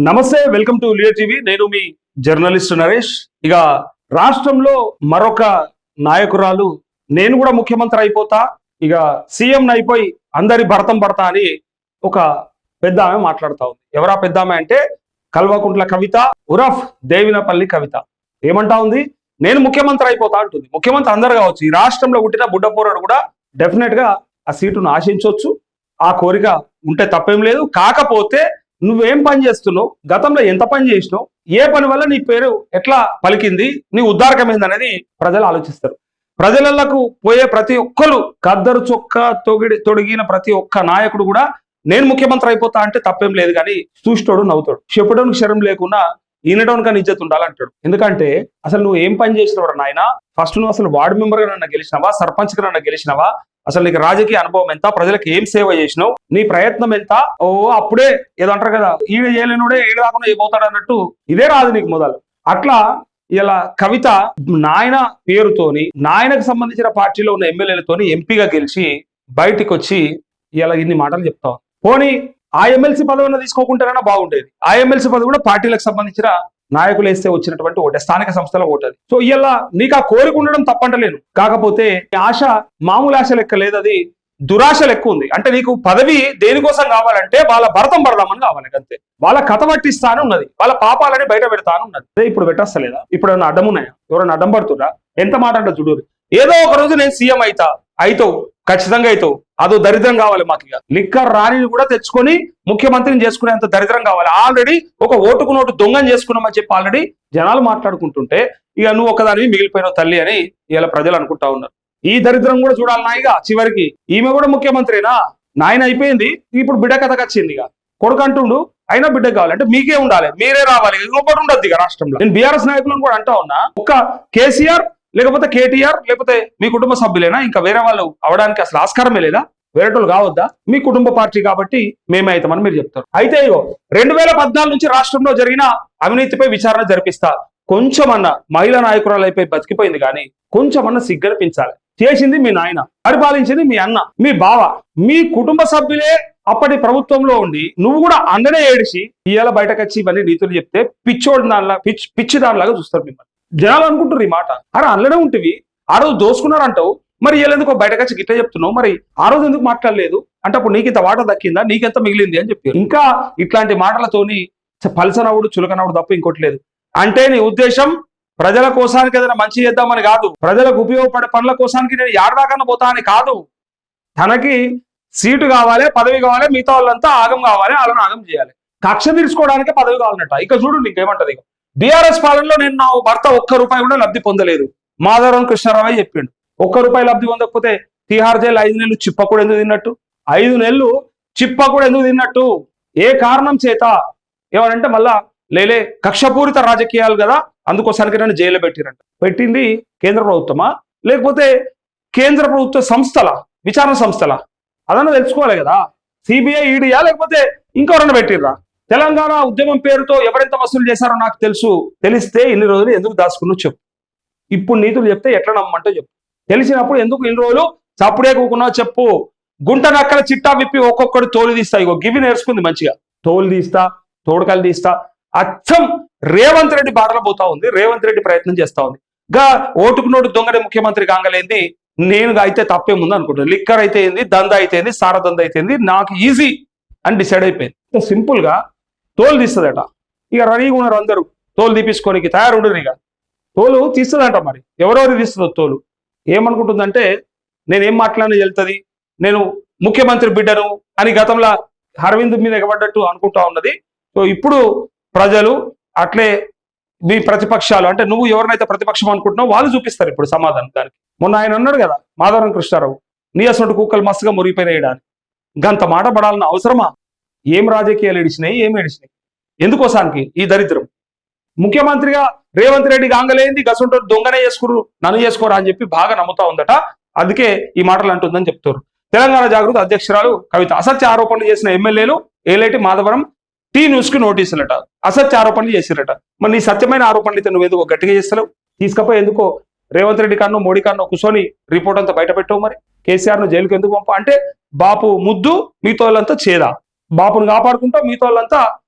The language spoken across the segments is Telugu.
నమస్తే, వెల్కమ్ టు లియో టీవీ. నేను మీ జర్నలిస్ట్ నరేష్. ఇక రాష్ట్రంలో మరొక నాయకురాలు నేను కూడా ముఖ్యమంత్రి అయిపోతా, ఇక సీఎం అయిపోయి అందరి భరతం పడతా అని ఒక పెద్ద ఆమె మాట్లాడుతా ఉంది. ఎవరా పెద్ద ఆమె అంటే కల్వకుంట్ల కవిత ఉరఫ్ దేవినపల్లి కవిత. ఏమంటా ఉంది? నేను ముఖ్యమంత్రి అయిపోతా అంటుంది. ముఖ్యమంత్రి అందరు కావచ్చు, ఈ రాష్ట్రంలో పుట్టిన బుడ్డపోరాడు కూడా డెఫినెట్ గా ఆ సీటును ఆశించవచ్చు. ఆ కోరిక ఉంటే తప్పేం లేదు. కాకపోతే నువ్వేం పని చేస్తున్నావు, గతంలో ఎంత పని చేసినావు, ఏ పని వల్ల నీ పేరు ఎట్లా పలికింది, నీ ఉద్దారకమైంది అనేది ప్రజలు ఆలోచిస్తారు. ప్రజలకు పోయే ప్రతి ఒక్కరు కద్దరు చొక్క తొడిగిన ప్రతి ఒక్క నాయకుడు కూడా నేను ముఖ్యమంత్రి అయిపోతా అంటే తప్పేం లేదు, కానీ చూస్తోడు నవ్వుతాడు. చెప్పడానికి శరం లేకుండా ఈనడానికి నిజత ఉండాలంటాడు. ఎందుకంటే అసలు నువ్వు ఏం పని చేసినవరా నాయన? ఫస్ట్ నువ్వు అసలు వార్డు మెంబర్ గా నన్ను గెలిచినవా, సర్పంచ్ గా నన్ను గెలిచినవా, అసలు నీకు రాజకీయ అనుభవం ఎంత, ప్రజలకు ఏం సేవ చేసినావు, నీ ప్రయత్నం ఎంత? ఓ అప్పుడే ఏదో అంటారు కదా, ఈడ చేయలేనుడే ఏడు కాకుండా ఏమవుతాడు అన్నట్టు ఇదే రాదు నీకు మొదలు. అట్లా ఇలా కవిత నాయన పేరుతోని, నాయనకు సంబంధించిన పార్టీలో ఉన్న ఎమ్మెల్యేలతోని ఎంపీగా గెలిచి బయటికి వచ్చి ఇలా ఇన్ని మాటలు చెప్తావు. పోనీ ఆ ఎమ్మెల్సీ పదవిని తీసుకోకుంటేనైనా బాగుండేది. ఆ ఎమ్మెల్సీ పదవి కూడా పార్టీలకు సంబంధించిన నాయకులు వేస్తే వచ్చినటువంటి ఓటే, స్థానిక సంస్థల ఓటది. సో ఇలా నీకు ఆ కోరిక ఉండడం తప్పంటలేను. కాకపోతే ఆశ మామూలు ఆశ లెక్క లేదు, అది దురాశ లెక్క ఉంది. అంటే నీకు పదవి దేనికోసం కావాలంటే వాళ్ళ భరతం పడదామని కావాలి అంతే. వాళ్ళ కథ పట్టిస్తానే ఉన్నది, వాళ్ళ పాపాలని బయట పెడతాను ఉన్నది. అదే ఇప్పుడు పెట్టేస్తలేదా? ఇప్పుడు ఏమన్నా అడ్డం ఉన్నాయా? ఎవరైనా అడ్డం పడుతురా? ఎంత మాట అంటే చూడు, ఏదో ఒక రోజు నేను సీఎం అవుతావు, ఖచ్చితంగా అవుతావు. అదో దరిద్రం కావాలి మాకు. ఇక లిక్కర్ రాణిని కూడా తెచ్చుకొని ముఖ్యమంత్రిని చేసుకునేంత దరిద్రం కావాలి. ఆల్రెడీ ఒక ఓటుకు నోటు దొంగని చేసుకున్నామని చెప్పి ఆల్రెడీ జనాలు మాట్లాడుకుంటుంటే ఇక నువ్వు ఒకదానివి మిగిలిపోయిన తల్లి అని ఇలా ప్రజలు అనుకుంటా ఉన్నారు. ఈ దరిద్రం కూడా చూడాలి నాయిగా. చివరికి ఈమె కూడా ముఖ్యమంత్రినా? నాయన అయిపోయింది, ఇప్పుడు బిడ్డ కథకు వచ్చింది. ఇక కొడుకు అంటుండు, అయినా బిడ్డ కావాలంటే మీకే ఉండాలి, మీరే రావాలి, ఇంకొకటి ఉండద్దు ఇక రాష్ట్రంలో. నేను బీఆర్ఎస్ నాయకులను కూడా అంటా ఉన్నా, ఒక్క కేసీఆర్ లేకపోతే కేటీఆర్ లేకపోతే మీ కుటుంబ సభ్యులేనా? ఇంకా వేరే వాళ్ళు అవడానికి అసలు ఆస్కారమే లేదా? వేరేటోళ్ళు కావద్దా? మీ కుటుంబ పార్టీ కాబట్టి మేమే అవుతామని మీరు చెప్తారు. అయితే ఇగో 2014 నుంచి రాష్ట్రంలో జరిగిన అవినీతిపై విచారణ జరిపిస్తా. కొంచెమన్నా మహిళా నాయకురాలు అయిపోయి బతికిపోయింది, కానీ కొంచెమన్నా సిగ్గనిపించాలి. చేసింది మీ నాయన, పరిపాలించింది మీ అన్న, మీ బావ, మీ కుటుంబ సభ్యులే అప్పటి ప్రభుత్వంలో ఉండి నువ్వు కూడా అండనే ఏడిసి ఇవాళ బయటకు వచ్చి ఇవన్నీ నీతులు చెప్తే పిచ్చోడి దానిలా పిచ్చి దానిలాగా చూస్తారు మిమ్మల్ని. జనాలు అనుకుంటారు ఈ మాట, అరే అందులోనే ఉంటివి, ఆ రోజు దోసుకున్నారంటావు, మరి ఎందుకో బయటకు వచ్చి గిట్టే చెప్తున్నావు, మరి ఆ రోజు ఎందుకు మాట్లాడలేదు అంటే అప్పుడు నీకు ఇంత వాట దక్కిందా, నీకెంత మిగిలింది అని చెప్పారు. ఇంకా ఇట్లాంటి మాటలతోని పలసనవుడు చులకనవుడు తప్ప ఇంకోటి లేదు. అంటే నీ ఉద్దేశం ప్రజల కోసానికి ఏదైనా మంచి చేద్దామని కాదు, ప్రజలకు ఉపయోగపడే పనుల కోసానికి నేను ఏడదాకన్నా పోతా అని కాదు. తనకి సీటు కావాలి, పదవి కావాలి, మిగతా వాళ్ళంతా ఆగం కావాలి, వాళ్ళని ఆగం చేయాలి, కక్ష తీర్చుకోవడానికి పదవి కావాలన్నట్ట. ఇక చూడు నీకేమంటది. బీఆర్ఎస్ పాలనలో నేను నా భర్త ఒక్క రూపాయి కూడా లబ్ధి పొందలేదు, మాధవరం కృష్ణారావు చెప్పిండు. ఒక్క రూపాయి లబ్ధి పొందకపోతే తిహార్ జైలు 5 నెలలు చిప్ప కూడా ఎందుకు తిన్నట్టు? 5 నెలలు చిప్ప కూడా ఎందుకు తిన్నట్టు? ఏ కారణం చేత? ఏమనంటే మళ్ళా లేలే కక్షపూరిత రాజకీయాలు కదా, అందుకోసానికి నన్ను జైలు పెట్టిరంట. పెట్టింది కేంద్ర ప్రభుత్వమా లేకపోతే కేంద్ర ప్రభుత్వ సంస్థల, విచారణ సంస్థల? అదన్నా తెలుసుకోవాలి కదా. సిబిఐ, ఈడీయా లేకపోతే ఇంకెవరన్నా పెట్టిర్రా? తెలంగాణ ఉద్యమం పేరుతో ఎవరెంత వసూలు చేశారో నాకు తెలిస్తే ఇన్ని రోజులు ఎందుకు దాచుకున్నావు చెప్పు. ఇప్పుడు నీతులు చెప్తే ఎట్లా నమ్మంటే చెప్పు. తెలిసినప్పుడు ఎందుకు ఇన్ని రోజులు చప్పుడే కూకున్నావు చెప్పు. గుంట నక్కల చిట్టా విప్పి ఒక్కొక్కడు తోలు తీస్తా. ఇగో గివి నేర్చుకుంది మంచిగా, తోలు తీస్తా, తోడుకలు తీస్తా. అచ్చం రేవంత్ రెడ్డి బాటలో పోతా ఉంది, రేవంత్ రెడ్డి ప్రయత్నం చేస్తా ఉంది. గా ఓటుకు నోటు దొంగనే ముఖ్యమంత్రి కాగలేంది, నేను అయితే తప్పేముంది అనుకుంటున్నాను. లిక్కర్ అయితే ఏంది, దంద అయితే ఏంది, సార దంద అయితే ఏంది, నాకు ఈజీ అని డిసైడ్ అయిపోయింది. సింపుల్ గా తోలు తీస్తుందట. ఇక రెడీగా ఉన్నారు అందరూ తోలు తీపించుకోనికి తయారుండరు. ఇక తోలు తీస్తుందంట. మరి ఎవరెవరు తీస్తుందో తోలు. ఏమనుకుంటుందంటే నేనేం మాట్లాడినా వెళ్తుంది, నేను ముఖ్యమంత్రి బిడ్డను అని గతంలో అరవింద్ మీద ఎగబడ్డట్టు అనుకుంటా ఉన్నది. సో ఇప్పుడు ప్రజలు అట్లే మీ ప్రతిపక్షాలు, అంటే నువ్వు ఎవరినైతే ప్రతిపక్షం అనుకుంటున్నావు వాళ్ళు చూపిస్తారు ఇప్పుడు సమాధానం దానికి. మొన్న ఆయన అన్నాడు కదా మాధవరం కృష్ణారావు, నీ అసలు కుక్కలు మస్తుగా మురిగిపోయినాయడానికి. గంత మాట పడాలన్న అవసరమా? ఏం రాజకీయాలు ఏడిచినాయి, ఏం ఏడిచినాయి? ఎందుకోసానికి ఈ దరిద్రం? ముఖ్యమంత్రిగా రేవంత్ రెడ్డి కాంగలేంది, గసంటో దొంగనే చేసుకురు, నన్ను చేసుకోరా అని చెప్పి బాగా నమ్ముతా ఉందట. అందుకే ఈ మాటలు అంటుందని చెప్తారు. తెలంగాణ జాగృతి అధ్యక్షురాలు కవిత అసత్య ఆరోపణలు చేసిన ఎమ్మెల్యేలు ఏలేటి మాధవరం టీ న్యూస్ కి నోటీసులట. అసత్య ఆరోపణలు చేసిరట. మరి నీ సత్యమైన ఆరోపణలు అయితే నువ్వు ఎందుకు గట్టిగా చేస్తలేవు? తీసుకపోయి ఎందుకో రేవంత్ రెడ్డి కన్నో మోడీ కన్నో కూర్చొని రిపోర్ట్ అంతా బయట పెట్టావు. మరి కేసీఆర్ ను జైలుకి ఎందుకు పంప అంటే బాపు ముద్దు, మిగతా వాళ్ళంతా చేదా? బాపును కాపాడుకుంటా మిగతా వాళ్ళంతా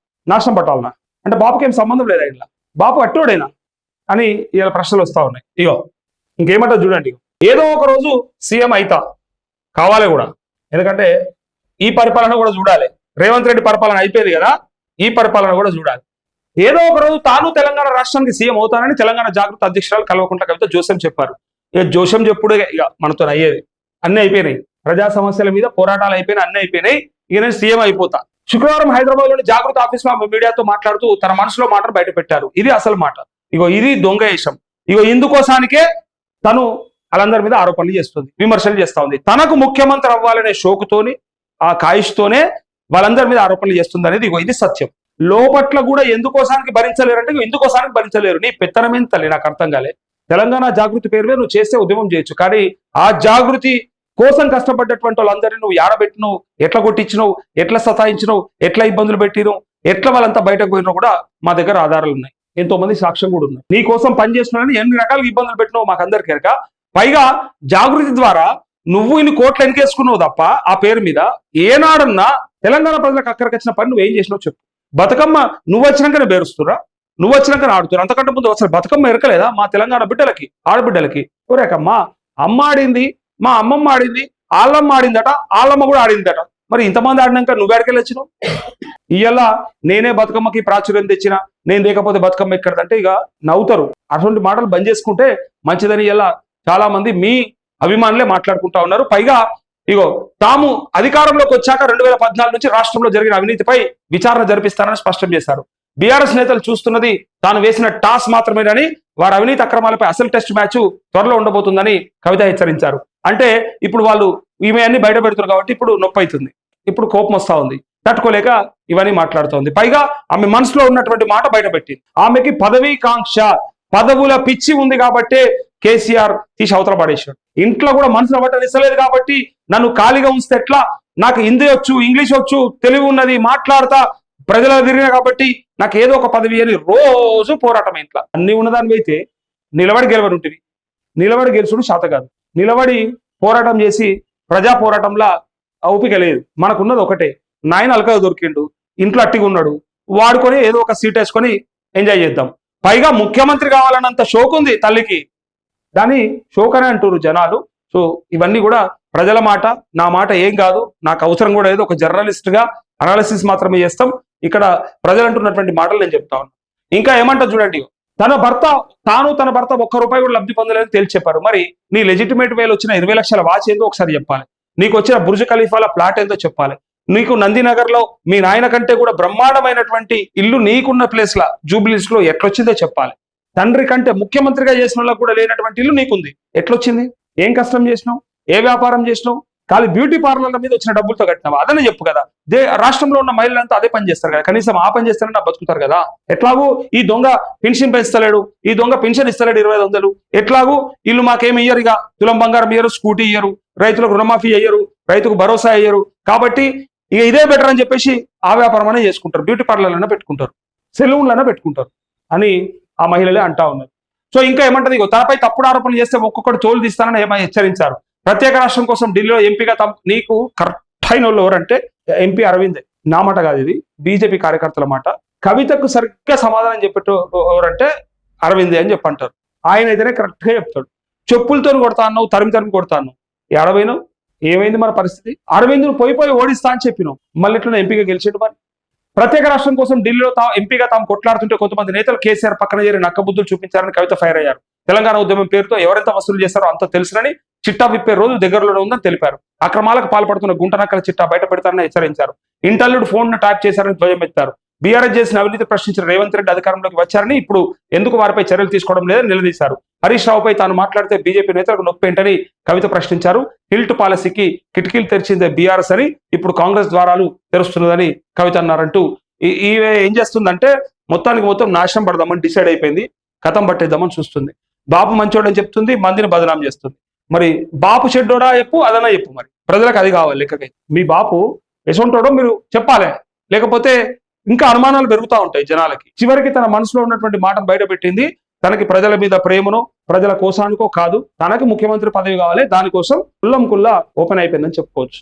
నాశనం పట్టాలనా? అంటే బాబుకి ఏం సంబంధం లేదా ఇలా? బాబు అట్టోడేనా అని ఇలా ప్రశ్నలు వస్తా ఉన్నాయి. ఇగో ఇంకేమంటారు చూడండి, ఏదో ఒక రోజు సీఎం అయితా కావాలి కూడా, ఎందుకంటే ఈ పరిపాలన కూడా చూడాలి. రేవంత్ రెడ్డి పరిపాలన అయిపోయింది కదా, ఈ పరిపాలన కూడా చూడాలి. ఏదో ఒక రోజు తాను తెలంగాణ రాష్ట్రానికి సీఎం అవుతానని తెలంగాణ జాగృతి అధ్యక్షురాలు కల్వకుంట్ల కవిత జోస్యం చెప్పారు. ఇక జోస్యం చెప్పుడు ఇక మనతో అయ్యేది, అన్ని అయిపోయినాయి. ప్రజా సమస్యల మీద పోరాటాలు అయిపోయినాయి, అన్ని అయిపోయినాయి. ఇక నేను సీఎం అయిపోతా. శుక్రవారం హైదరాబాద్ లోని జాగృతి ఆఫీస్ లో మీడియాతో మాట్లాడుతూ తన మనసులో మాటను బయట పెట్టారు. ఇది అసలు మాట. ఇగో ఇది దొంగ వేషం. ఇగో ఇందుకోసానికే తను వాళ్ళందరి మీద ఆరోపణలు చేస్తుంది, విమర్శలు చేస్తా ఉంది. తనకు ముఖ్యమంత్రి అవ్వాలనే షోకుతోని, ఆ కాయిష్తోనే వాళ్ళందరి మీద ఆరోపణలు చేస్తుంది అనేది ఇగో ఇది సత్యం. లోపట్ల కూడా ఎందుకోసానికి భరించలేరు అంటే ఎందుకోసానికి భరించలేరు. నీ పెత్తనమేం తల్లి నాకు అర్థం కాలే. తెలంగాణ జాగృతి పేరు మీద నువ్వు చేస్తే ఉద్యమం చేయొచ్చు, కానీ ఆ జాగృతి కోసం కష్టపడ్డటువంటి వాళ్ళందరినీ నువ్వు ఆడబెట్టినవు, ఎట్లా కొట్టించినవు, ఎట్లా సతాయించినవు, ఎట్లా ఇబ్బందులు పెట్టినవు, ఎట్లా వాళ్ళంతా బయటకు పోయినా కూడా మా దగ్గర ఆధారాలు ఉన్నాయి. ఎంతో మంది సాక్ష్యం కూడా ఉన్నాయి. నీ కోసం పనిచేస్తున్నారని ఎన్ని రకాలుగా ఇబ్బందులు పెట్టినావు మాకు అందరికీ ఎరక. పైగా జాగృతి ద్వారా నువ్వు ఇన్ని కోట్లు ఎనికేసుకున్నావు తప్ప ఆ పేరు మీద ఏనాడన్నా తెలంగాణ ప్రజలకు అక్కడికి వచ్చిన పని నువ్వు ఏం చేసినావు చెప్పు. బతుకమ్మ నువ్వు వచ్చినాకనే బేరుస్తురా, నువ్వు వచ్చినాకనే ఆడుతురా. అంతకంటే ముందు అసలు బతుకమ్మ ఎరకలేదా మా తెలంగాణ బిడ్డలకి, ఆడబిడ్డలకి? ఊరేకమ్మా అమ్మ ఆడింది, మా అమ్మమ్మ ఆడింది, ఆళ్ళమ్మ ఆడిందట, ఆళ్ళమ్మ కూడా ఆడిందట. మరి ఇంతమంది ఆడినాక నువ్వు ఎక్కడికి వచ్చినావు? ఇవాళ నేనే బతుకమ్మకి ప్రాచుర్యం తెచ్చిన, నేను లేకపోతే బతుకమ్మ ఎక్కడదంటే ఇక నవ్వుతారు. అటువంటి మాటలు బంద్ చేసుకుంటే మంచిదని ఇలా చాలా మంది మీ అభిమానులే మాట్లాడుకుంటా ఉన్నారు. పైగా ఇగో తాము అధికారంలోకి వచ్చాక 2014 నుంచి రాష్ట్రంలో జరిగిన అవినీతిపై విచారణ జరిపిస్తారని స్పష్టం చేశారు. బీఆర్ఎస్ నేతలు చూస్తున్నది తాను వేసిన టాస్ మాత్రమేనని, వారి అవినీతి అక్రమాలపై అసలు టెస్ట్ మ్యాచ్ త్వరలో ఉండబోతుందని కవిత హెచ్చరించారు. అంటే ఇప్పుడు వాళ్ళు ఈమె అన్ని బయట పెడుతున్నారు కాబట్టి ఇప్పుడు నొప్పి అవుతుంది, ఇప్పుడు కోపం వస్తా ఉంది, తట్టుకోలేక ఇవన్నీ మాట్లాడుతోంది. పైగా ఆమె మనసులో ఉన్నటువంటి మాట బయటపెట్టింది. ఆమెకి పదవీ కాంక్ష, పదవుల పిచ్చి ఉంది కాబట్టి కేసీఆర్ తీసి అవతల పడేశాడు. ఇంట్లో కూడా మనసులో బట్టలు ఇస్తలేదు కాబట్టి నన్ను ఖాళీగా ఉంచితే ఎట్లా, నాకు హిందీ వచ్చు, ఇంగ్లీష్ వచ్చు, తెలివి ఉన్నది, మాట్లాడతా, ప్రజలు తిరిగినా కాబట్టి నాకు ఏదో ఒక పదవి అని రోజు పోరాటం. ఇంట్లో అన్ని ఉన్నదాన్ని అయితే నిలబడి గెలవనుంటివి, నిలబడి గెలుచుడు శాత కాదు. నిలబడి పోరాటం చేసి ప్రజా పోరాటంలా ఓపిక లేదు. మనకున్నది ఒకటే, నాయన అలకగా దొరికిండు, ఇంట్లో అట్టిగా ఉన్నాడు, వాడుకొని ఏదో ఒక సీట్ వేసుకొని ఎంజాయ్ చేద్దాం. పైగా ముఖ్యమంత్రి కావాలన్నంత షోక్ ఉంది తల్లికి, దాన్ని షోక్ అని అంటారు జనాలు. సో ఇవన్నీ కూడా ప్రజల మాట, నా మాట ఏం కాదు, నాకు అవసరం కూడా లేదు. ఒక జర్నలిస్ట్ గా అనాలిసిస్ మాత్రమే చేస్తాం. ఇక్కడ ప్రజలు అంటున్నటువంటి మాటలు నేను చెప్తా ఉన్నాను. ఇంకా ఏమంటా చూడండి, తన భర్త ఒక్క రూపాయి కూడా లబ్ధి పొందలేదని తేల్చి చెప్పారు. మరి నీ లెజిటిమేట్ వేలు వచ్చిన 20 లక్షల వాచ్ ఏందో ఒకసారి చెప్పాలి, నీకు వచ్చిన బుర్జ్ ఖలీఫాల ప్లాట్ ఏందో చెప్పాలి, నీకు నందినగర్ లో మీ నాయన కంటే కూడా బ్రహ్మాండమైనటువంటి ఇల్లు నీకున్న ప్లేస్ లా జూబ్లీస్ లో ఎట్లొచ్చిందో చెప్పాలి. తండ్రి కంటే ముఖ్యమంత్రిగా చేసిన వాళ్ళకు కూడా లేనటువంటి ఇల్లు నీకుంది, ఎట్లొచ్చింది? ఏం కష్టం చేసినావు? ఏ వ్యాపారం చేసినావు? ఖాళీ బ్యూటీ పార్లర్ల మీద వచ్చిన డబ్బులతో కట్టినావా? అదనే చెప్పు కదా. రాష్ట్రంలో ఉన్న మహిళలంతా అదే పని చేస్తారు కదా, కనీసం ఆ పని చేస్తారని బతుకుతారు కదా. ఎట్లాగూ ఈ దొంగ పెన్షన్ పెంచుతలేడు, ఈ దొంగ పెన్షన్ ఇస్తలేడు 2500. ఎట్లాగూ వీళ్ళు మాకేమి ఇయ్యరు, ఇక తులం బంగారం ఇయ్యరు, స్కూటీ ఇయ్యరు, రైతులకు రుణమాఫీ అయ్యరు, రైతుకు భరోసా అయ్యరు, కాబట్టి ఇక ఇదే బెటర్ అని చెప్పేసి ఆ వ్యాపారం అనే చేసుకుంటారు, బ్యూటీ పార్లర్లైనా పెట్టుకుంటారు, సెలూన్లైనా పెట్టుకుంటారు అని ఆ మహిళలే అంటా ఉన్నారు. సో ఇంకా ఏమంటది, తనపై తప్పుడు ఆరోపణలు చేస్తే ఒక్కొక్కటి తోలు తీస్తానని హెచ్చరించారు. ప్రత్యేక రాష్ట్రం కోసం ఢిల్లీలో ఎంపీగా నీకు కరెక్ట్ అయిన వాళ్ళు ఎవరంటే ఎంపీ అరవింద్. నా మాట కాదు, ఇది బీజేపీ కార్యకర్తల మాట. కవితకు సరిగ్గా సమాధానం చెప్పేటో ఎవరంటే అరవిందే అని చెప్పంటారు. ఆయన అయితేనే కరెక్ట్ గా చెప్తాడు. చెప్పులతో కొడతా అన్నావు, తరిమి కొడతా అన్నావు, ఎడబోయినావు, ఏమైంది మన పరిస్థితి? అరవింద్ను పోయి ఓడిస్తా అని చెప్పినావు, మళ్ళీ ఎట్లా ఎంపీగా గెలిచేటు? మరి ప్రత్యేక రాష్ట్రం కోసం ఢిల్లీలో ఎంపీగా తాము కొట్లాడుతుంటే కొంతమంది నేతలు కేసీఆర్ పక్కన చేరి నక్కబుద్ధులు చూపించారని కవిత ఫైర్ అయ్యారు. తెలంగాణ ఉద్యమం పేరుతో ఎవరెంత వసూలు చేస్తారో అంత తెలుసునని, చిట్టా విప్పే రోజు దగ్గరలోనే ఉందని తెలిపారు. అక్రమాలకు పాల్పడుతున్న గుంటనక్కల చిట్టా బయట పెడతారని హెచ్చరించారు. ఇంటర్వ్యూడ్ ఫోన్ ను ట్యాప్ చేశారని ధ్వజమెత్తారు. బీఆర్ఎస్ చేసిన అవినీతి ప్రశ్నించిన రేవంత్ రెడ్డి అధికారంలోకి వచ్చారని, ఇప్పుడు ఎందుకు వారిపై చర్యలు తీసుకోవడం లేదని నిలదీశారు. హరీష్ రావుపై తాను మాట్లాడితే బీజేపీ నేతలకు నొప్పి ఏంటని కవిత ప్రశ్నించారు. హిల్ట్ పాలసీకి కిటికీలు తెరిచిందే బీఆర్ఎస్ అని, ఇప్పుడు కాంగ్రెస్ ద్వారాలు తెరుస్తున్నదని కవిత అన్నారంటూ ఈమె ఏం చేస్తుందంటే మొత్తానికి మొత్తం నాశనం పడదామని డిసైడ్ అయిపోయింది, కథం పట్టేద్దామని చూస్తుంది. బాపు మంచోడని చెప్తుంది, మందిని బదనాం చేస్తుంది. మరి బాపు చెడ్డోడా చెప్పు, అదన్నా చెప్పు, మరి ప్రజలకు అది కావాలి లెక్కకై. మీ బాపు ఎసొంటోడో మీరు చెప్పాలి, లేకపోతే ఇంకా అనుమానాలు పెరుగుతూ ఉంటాయి జనాలకి. చివరికి తన మనసులో ఉన్నటువంటి మాటను బయటపెట్టింది. తనకి ప్రజల మీద ప్రేమనో ప్రజల కోసానికో కాదు, తనకి ముఖ్యమంత్రి పదవి కావాలి, దానికోసం కుల్లం కుల్లా ఓపెన్ అయిపోయిందని చెప్పుకోవచ్చు.